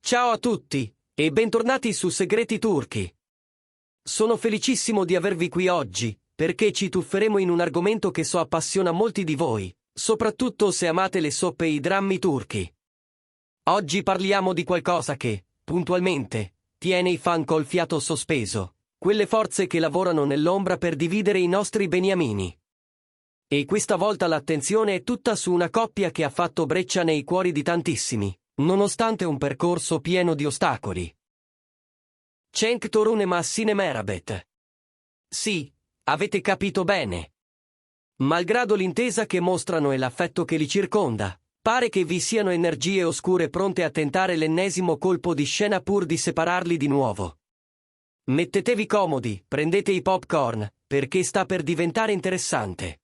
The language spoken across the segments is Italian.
Ciao a tutti, e bentornati su Segreti Turchi. Sono felicissimo di avervi qui oggi, perché ci tufferemo in un argomento che so appassiona molti di voi, soprattutto se amate le soppe e i drammi turchi. Oggi parliamo di qualcosa che, puntualmente, tiene i fan col fiato sospeso, quelle forze che lavorano nell'ombra per dividere i nostri beniamini. E questa volta l'attenzione è tutta su una coppia che ha fatto breccia nei cuori di tantissimi, nonostante un percorso pieno di ostacoli. Cenk Torun e Mahsine Merabet. Sì, avete capito bene. Malgrado l'intesa che mostrano e l'affetto che li circonda, pare che vi siano energie oscure pronte a tentare l'ennesimo colpo di scena pur di separarli di nuovo. Mettetevi comodi, prendete i popcorn, perché sta per diventare interessante.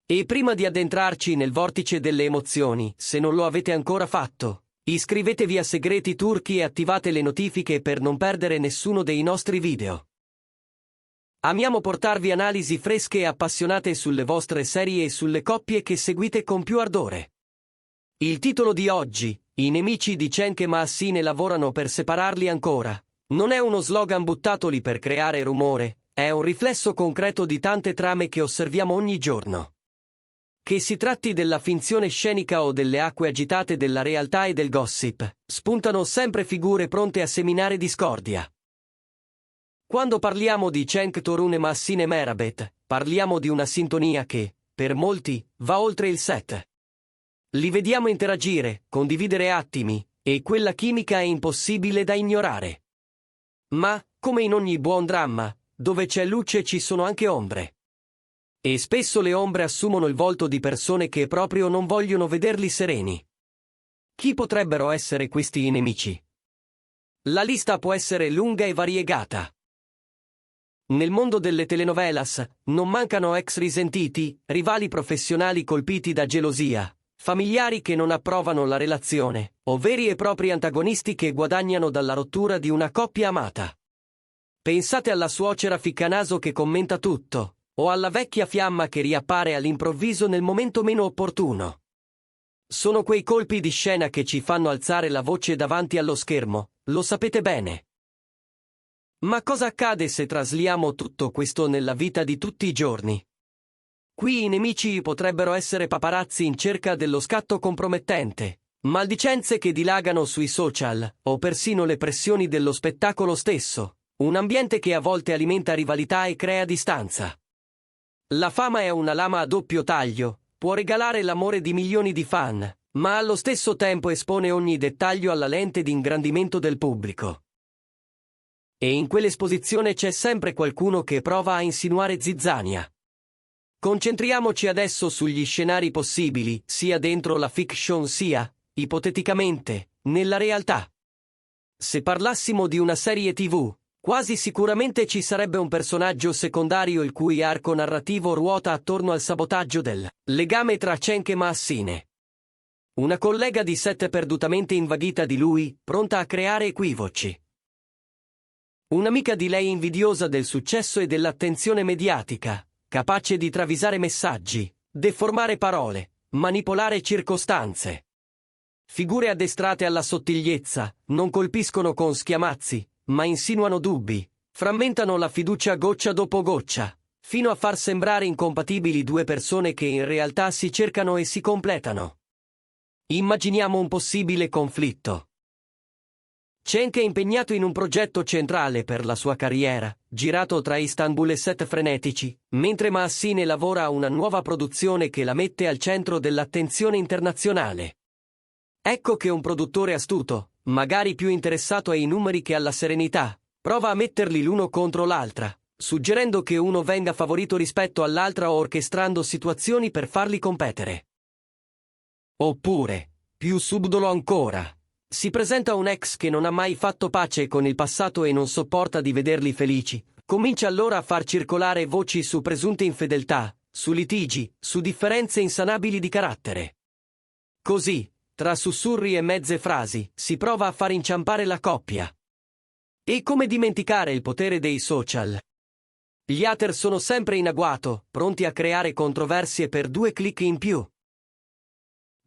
E prima di addentrarci nel vortice delle emozioni, se non lo avete ancora fatto, iscrivetevi a Segreti Turchi e attivate le notifiche per non perdere nessuno dei nostri video. Amiamo portarvi analisi fresche e appassionate sulle vostre serie e sulle coppie che seguite con più ardore. Il titolo di oggi, I nemici di Cenk e Mahsine lavorano per separarli ancora, non è uno slogan buttato lì per creare rumore, è un riflesso concreto di tante trame che osserviamo ogni giorno. Che si tratti della finzione scenica o delle acque agitate della realtà e del gossip, spuntano sempre figure pronte a seminare discordia. Quando parliamo di Cenk Torun e Mahsine Merabet, parliamo di una sintonia che, per molti, va oltre il set. Li vediamo interagire, condividere attimi, e quella chimica è impossibile da ignorare. Ma, come in ogni buon dramma, dove c'è luce ci sono anche ombre. E spesso le ombre assumono il volto di persone che proprio non vogliono vederli sereni. Chi potrebbero essere questi nemici? La lista può essere lunga e variegata. Nel mondo delle telenovelas, non mancano ex risentiti, rivali professionali colpiti da gelosia, familiari che non approvano la relazione, o veri e propri antagonisti che guadagnano dalla rottura di una coppia amata. Pensate alla suocera ficcanaso che commenta tutto, o alla vecchia fiamma che riappare all'improvviso nel momento meno opportuno. Sono quei colpi di scena che ci fanno alzare la voce davanti allo schermo, lo sapete bene. Ma cosa accade se trasliamo tutto questo nella vita di tutti i giorni? Qui i nemici potrebbero essere paparazzi in cerca dello scatto compromettente, maldicenze che dilagano sui social, o persino le pressioni dello spettacolo stesso, un ambiente che a volte alimenta rivalità e crea distanza. La fama è una lama a doppio taglio, può regalare l'amore di milioni di fan, ma allo stesso tempo espone ogni dettaglio alla lente di ingrandimento del pubblico. E in quell'esposizione c'è sempre qualcuno che prova a insinuare zizzania. Concentriamoci adesso sugli scenari possibili, sia dentro la fiction sia, ipoteticamente, nella realtà. Se parlassimo di una serie TV, quasi sicuramente ci sarebbe un personaggio secondario il cui arco narrativo ruota attorno al sabotaggio del legame tra Cenk e Mahsine. Una collega di set perdutamente invaghita di lui, pronta a creare equivoci. Un'amica di lei invidiosa del successo e dell'attenzione mediatica, capace di travisare messaggi, deformare parole, manipolare circostanze. Figure addestrate alla sottigliezza, non colpiscono con schiamazzi, ma insinuano dubbi, frammentano la fiducia goccia dopo goccia, fino a far sembrare incompatibili due persone che in realtà si cercano e si completano. Immaginiamo un possibile conflitto. Cenk è impegnato in un progetto centrale per la sua carriera, girato tra Istanbul e set frenetici, mentre Mahsine lavora a una nuova produzione che la mette al centro dell'attenzione internazionale. Ecco che un produttore astuto, magari più interessato ai numeri che alla serenità, prova a metterli l'uno contro l'altra, suggerendo che uno venga favorito rispetto all'altra o orchestrando situazioni per farli competere. Oppure, più subdolo ancora, si presenta un ex che non ha mai fatto pace con il passato e non sopporta di vederli felici, comincia allora a far circolare voci su presunte infedeltà, su litigi, su differenze insanabili di carattere. Così, tra sussurri e mezze frasi, si prova a far inciampare la coppia. E come dimenticare il potere dei social? Gli hater sono sempre in agguato, pronti a creare controversie per 2 click in più.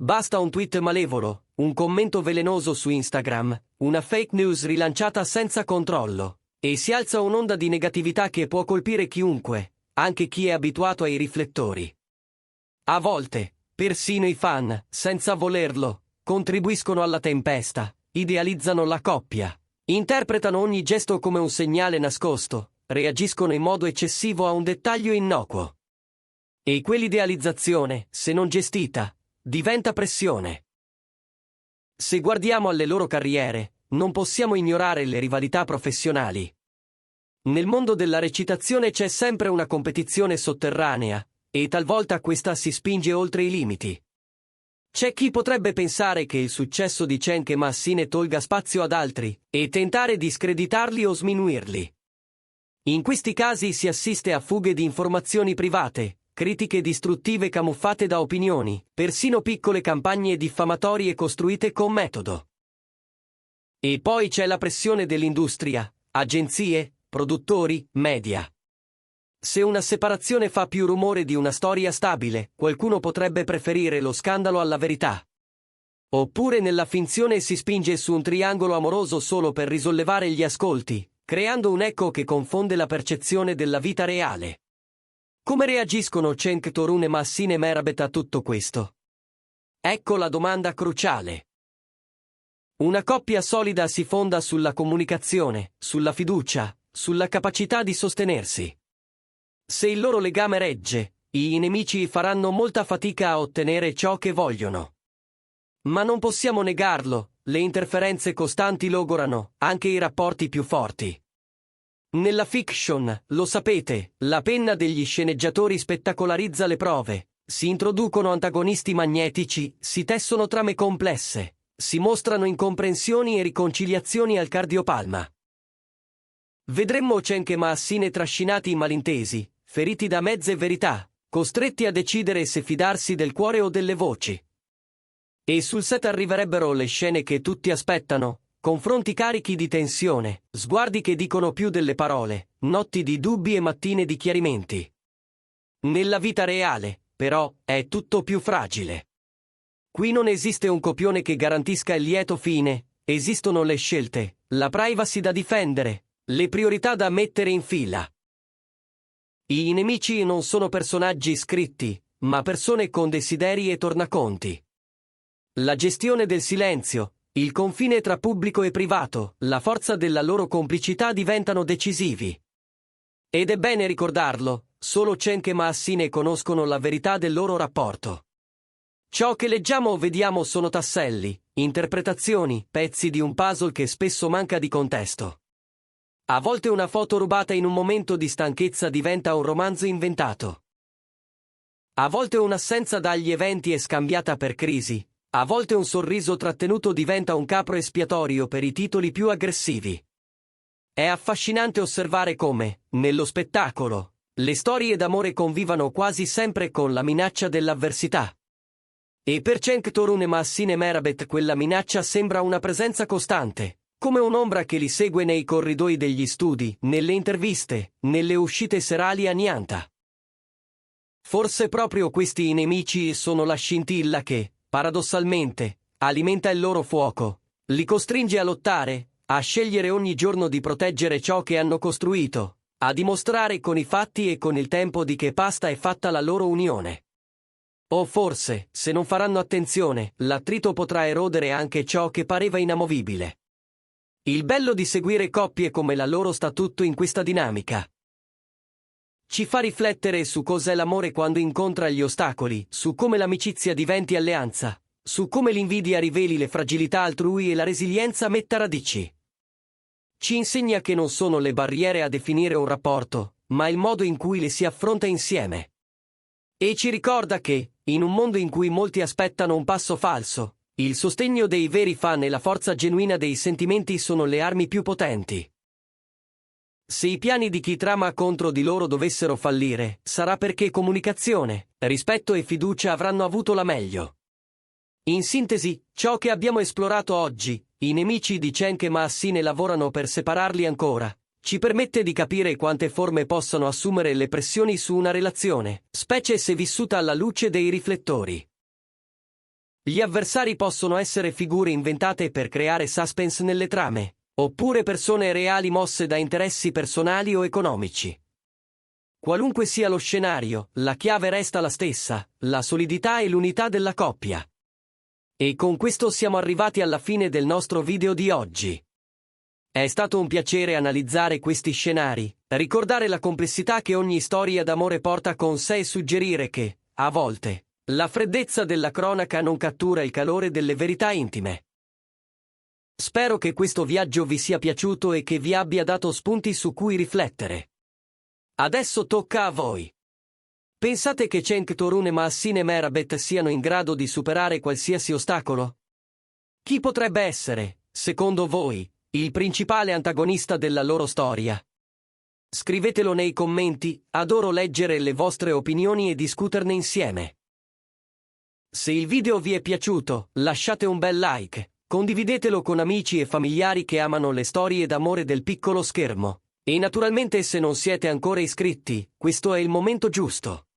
Basta un tweet malevolo, un commento velenoso su Instagram, una fake news rilanciata senza controllo, e si alza un'onda di negatività che può colpire chiunque, anche chi è abituato ai riflettori. A volte, persino i fan, senza volerlo, contribuiscono alla tempesta, idealizzano la coppia, interpretano ogni gesto come un segnale nascosto, reagiscono in modo eccessivo a un dettaglio innocuo. E quell'idealizzazione, se non gestita, diventa pressione. Se guardiamo alle loro carriere, non possiamo ignorare le rivalità professionali. Nel mondo della recitazione c'è sempre una competizione sotterranea, e talvolta questa si spinge oltre i limiti. C'è chi potrebbe pensare che il successo di Cenk e Massine tolga spazio ad altri, e tentare di screditarli o sminuirli. In questi casi si assiste a fughe di informazioni private, critiche distruttive camuffate da opinioni, persino piccole campagne diffamatorie costruite con metodo. E poi c'è la pressione dell'industria, agenzie, produttori, media. Se una separazione fa più rumore di una storia stabile, qualcuno potrebbe preferire lo scandalo alla verità. Oppure nella finzione si spinge su un triangolo amoroso solo per risollevare gli ascolti, creando un eco che confonde la percezione della vita reale. Come reagiscono Cenk Torun e Massine Merabet a tutto questo? Ecco la domanda cruciale. Una coppia solida si fonda sulla comunicazione, sulla fiducia, sulla capacità di sostenersi. Se il loro legame regge, i nemici faranno molta fatica a ottenere ciò che vogliono. Ma non possiamo negarlo, le interferenze costanti logorano anche i rapporti più forti. Nella fiction, lo sapete, la penna degli sceneggiatori spettacolarizza le prove, si introducono antagonisti magnetici, si tessono trame complesse, si mostrano incomprensioni e riconciliazioni al cardiopalma. Vedremmo Cenk e Massine trascinati in malintesi, feriti da mezze verità, costretti a decidere se fidarsi del cuore o delle voci. E sul set arriverebbero le scene che tutti aspettano, confronti carichi di tensione, sguardi che dicono più delle parole, notti di dubbi e mattine di chiarimenti. Nella vita reale, però, è tutto più fragile. Qui non esiste un copione che garantisca il lieto fine, esistono le scelte, la privacy da difendere, le priorità da mettere in fila. I nemici non sono personaggi scritti, ma persone con desideri e tornaconti. La gestione del silenzio, il confine tra pubblico e privato, la forza della loro complicità diventano decisivi. Ed è bene ricordarlo, solo Cenk e Massine conoscono la verità del loro rapporto. Ciò che leggiamo o vediamo sono tasselli, interpretazioni, pezzi di un puzzle che spesso manca di contesto. A volte una foto rubata in un momento di stanchezza diventa un romanzo inventato. A volte un'assenza dagli eventi è scambiata per crisi. A volte un sorriso trattenuto diventa un capro espiatorio per i titoli più aggressivi. È affascinante osservare come, nello spettacolo, le storie d'amore convivano quasi sempre con la minaccia dell'avversità. E per Cenk Torun e Massine Merabet quella minaccia sembra una presenza costante, come un'ombra che li segue nei corridoi degli studi, nelle interviste, nelle uscite serali a Nianta. Forse proprio questi nemici sono la scintilla che, paradossalmente, alimenta il loro fuoco, li costringe a lottare, a scegliere ogni giorno di proteggere ciò che hanno costruito, a dimostrare con i fatti e con il tempo di che pasta è fatta la loro unione. O forse, se non faranno attenzione, l'attrito potrà erodere anche ciò che pareva inamovibile. Il bello di seguire coppie come la loro sta tutto in questa dinamica. Ci fa riflettere su cos'è l'amore quando incontra gli ostacoli, su come l'amicizia diventi alleanza, su come l'invidia riveli le fragilità altrui e la resilienza metta radici. Ci insegna che non sono le barriere a definire un rapporto, ma il modo in cui le si affronta insieme. E ci ricorda che, in un mondo in cui molti aspettano un passo falso, il sostegno dei veri fan e la forza genuina dei sentimenti sono le armi più potenti. Se i piani di chi trama contro di loro dovessero fallire, sarà perché comunicazione, rispetto e fiducia avranno avuto la meglio. In sintesi, ciò che abbiamo esplorato oggi, i nemici di Cenk e Massine lavorano per separarli ancora, ci permette di capire quante forme possono assumere le pressioni su una relazione, specie se vissuta alla luce dei riflettori. Gli avversari possono essere figure inventate per creare suspense nelle trame, oppure persone reali mosse da interessi personali o economici. Qualunque sia lo scenario, la chiave resta la stessa, la solidità e l'unità della coppia. E con questo siamo arrivati alla fine del nostro video di oggi. È stato un piacere analizzare questi scenari, ricordare la complessità che ogni storia d'amore porta con sé e suggerire che, a volte, la freddezza della cronaca non cattura il calore delle verità intime. Spero che questo viaggio vi sia piaciuto e che vi abbia dato spunti su cui riflettere. Adesso tocca a voi. Pensate che Cenk Torun e Mahsin e Merabet siano in grado di superare qualsiasi ostacolo? Chi potrebbe essere, secondo voi, il principale antagonista della loro storia? Scrivetelo nei commenti, adoro leggere le vostre opinioni e discuterne insieme. Se il video vi è piaciuto, lasciate un bel like, condividetelo con amici e familiari che amano le storie d'amore del piccolo schermo. E naturalmente se non siete ancora iscritti, questo è il momento giusto.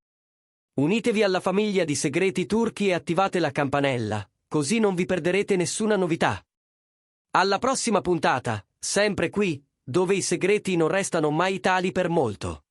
Unitevi alla famiglia di Segreti Turchi e attivate la campanella, così non vi perderete nessuna novità. Alla prossima puntata, sempre qui, dove i segreti non restano mai tali per molto.